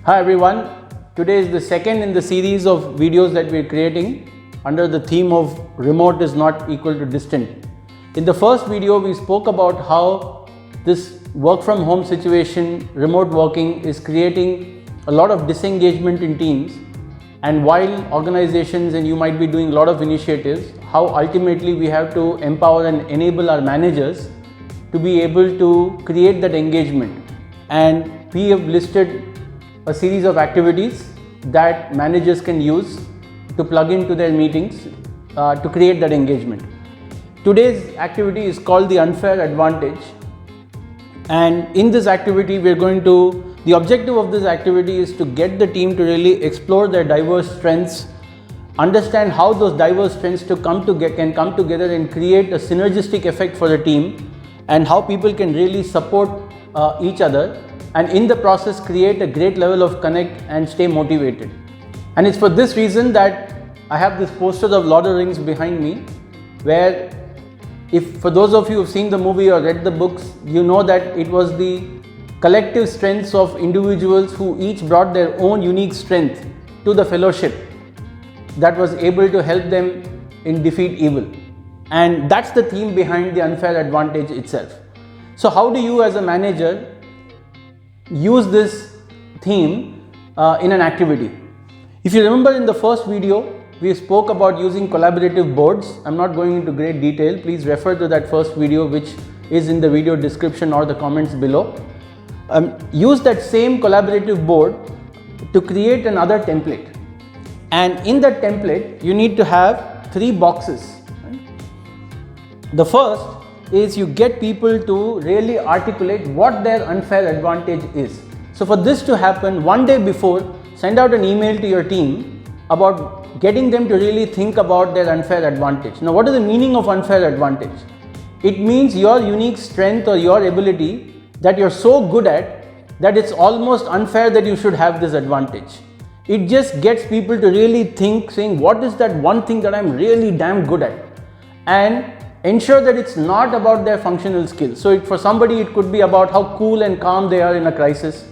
Hi everyone, today is the second in the series of videos that we are creating under the theme of remote is not equal to distant. In the first video we spoke about how this work from home situation, remote working is creating a lot of disengagement in teams, and while organizations and you might be doing a lot of initiatives, how ultimately we have to empower and enable our managers to be able to create that engagement. And we have listed a series of activities that managers can use to plug into their meetings to create that engagement. Today's activity is called the unfair advantage, and in this activity the objective of this activity is to get the team to really explore their diverse strengths, understand how those diverse strengths can come together and create a synergistic effect for the team, and how people can really support each other, and in the process create a great level of connect and stay motivated. And it's for this reason that I have this poster of Lord of the Rings behind me, where if for those of you who've seen the movie or read the books, you know that it was the collective strengths of individuals who each brought their own unique strength to the fellowship that was able to help them in defeat evil. And that's the theme behind the unfair advantage itself. So how do you as a manager use this theme in an activity? If you remember, in the first video we spoke about using collaborative boards. I'm not going into great detail. Please refer to that first video, which is in the video description or the comments below. Use that same collaborative board to create another template, and in that template you need to have 3 boxes. The first is you get people to really articulate what their unfair advantage is. So for this to happen, one day before, send out an email to your team about getting them to really think about their unfair advantage. Now, what is the meaning of unfair advantage? It means your unique strength or your ability that you're so good at that it's almost unfair that you should have this advantage. It just gets people to really think, saying, what is that one thing that I'm really damn good at? And ensure that it's not about their functional skills. So for somebody it could be about how cool and calm they are in a crisis.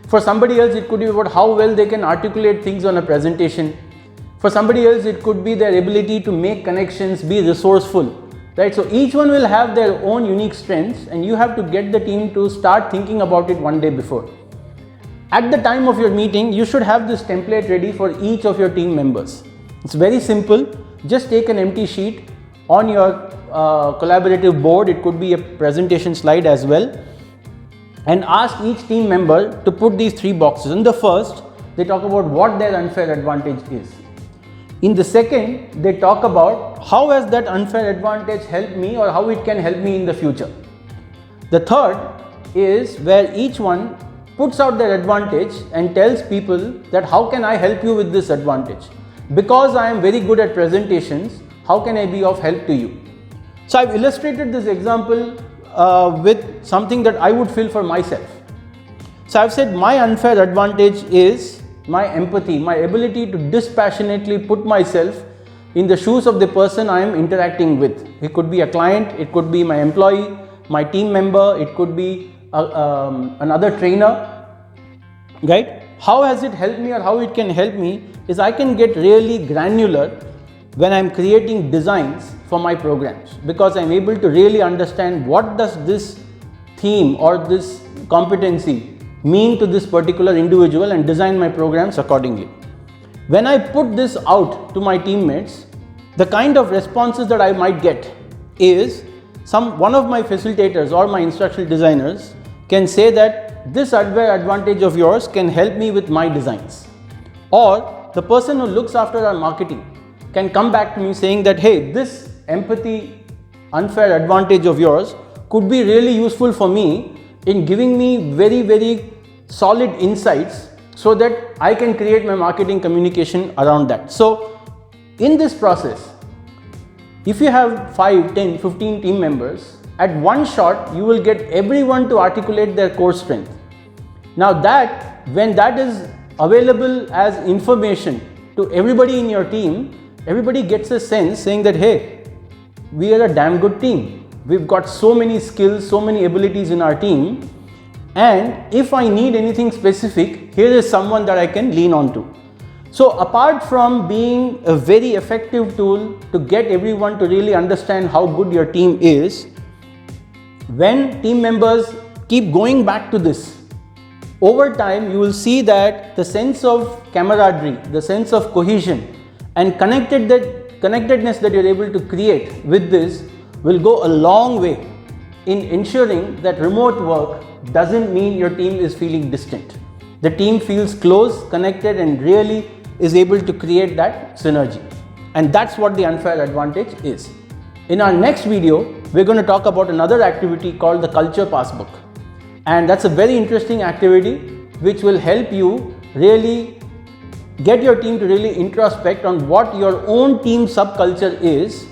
For somebody else it could be about how well they can articulate things on a presentation. For somebody else it could be their ability to make connections, be resourceful, right? So each one will have their own unique strengths, and you have to get the team to start thinking about it one day before. At the time of your meeting, you should have this template ready for each of your team members. It's very simple. Just take an empty sheet on your collaborative board, it could be a presentation slide as well, and ask each team member to put these 3 boxes. In the first, they talk about what their unfair advantage is. In the second, they talk about how has that unfair advantage helped me or how it can help me in the future. The third is where each one puts out their advantage and tells people that how can I help you with this advantage? Because I am very good at presentations, how can I be of help to you? So I've illustrated this example with something that I would feel for myself. So I've said my unfair advantage is my empathy, my ability to dispassionately put myself in the shoes of the person I am interacting with. It could be a client, it could be my employee, my team member, it could be another trainer, right? How has it helped me or how it can help me is I can get really granular when I'm creating designs for my programs, because I'm able to really understand what does this theme or this competency mean to this particular individual and design my programs accordingly. When I put this out to my teammates, the kind of responses that I might get is one of my facilitators or my instructional designers can say that this unfair advantage of yours can help me with my designs, or the person who looks after our marketing can come back to me saying that, hey, this empathy unfair advantage of yours could be really useful for me in giving me very, very solid insights so that I can create my marketing communication around that. So in this process, if you have 5, 10, 15 team members, at one shot you will get everyone to articulate their core strength. Now when that is available as information to everybody in your team, everybody gets a sense saying that, hey, we are a damn good team. We've got so many skills, so many abilities in our team, And if I need anything specific, here is someone that I can lean on to. So apart from being a very effective tool to get everyone to really understand how good your team is, when team members keep going back to this, over time you will see that the sense of camaraderie, the sense of cohesion and connectedness that you're able to create with this will go a long way in ensuring that remote work doesn't mean your team is feeling distant. The team feels close, connected and really is able to create that synergy. And that's what the unfair advantage is. In our next video, we're going to talk about another activity called the Culture Passbook. And that's a very interesting activity which will help you really get your team to really introspect on what your own team subculture is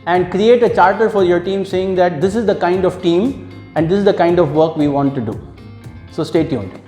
and create a charter for your team saying that this is the kind of team and this is the kind of work we want to do. So stay tuned.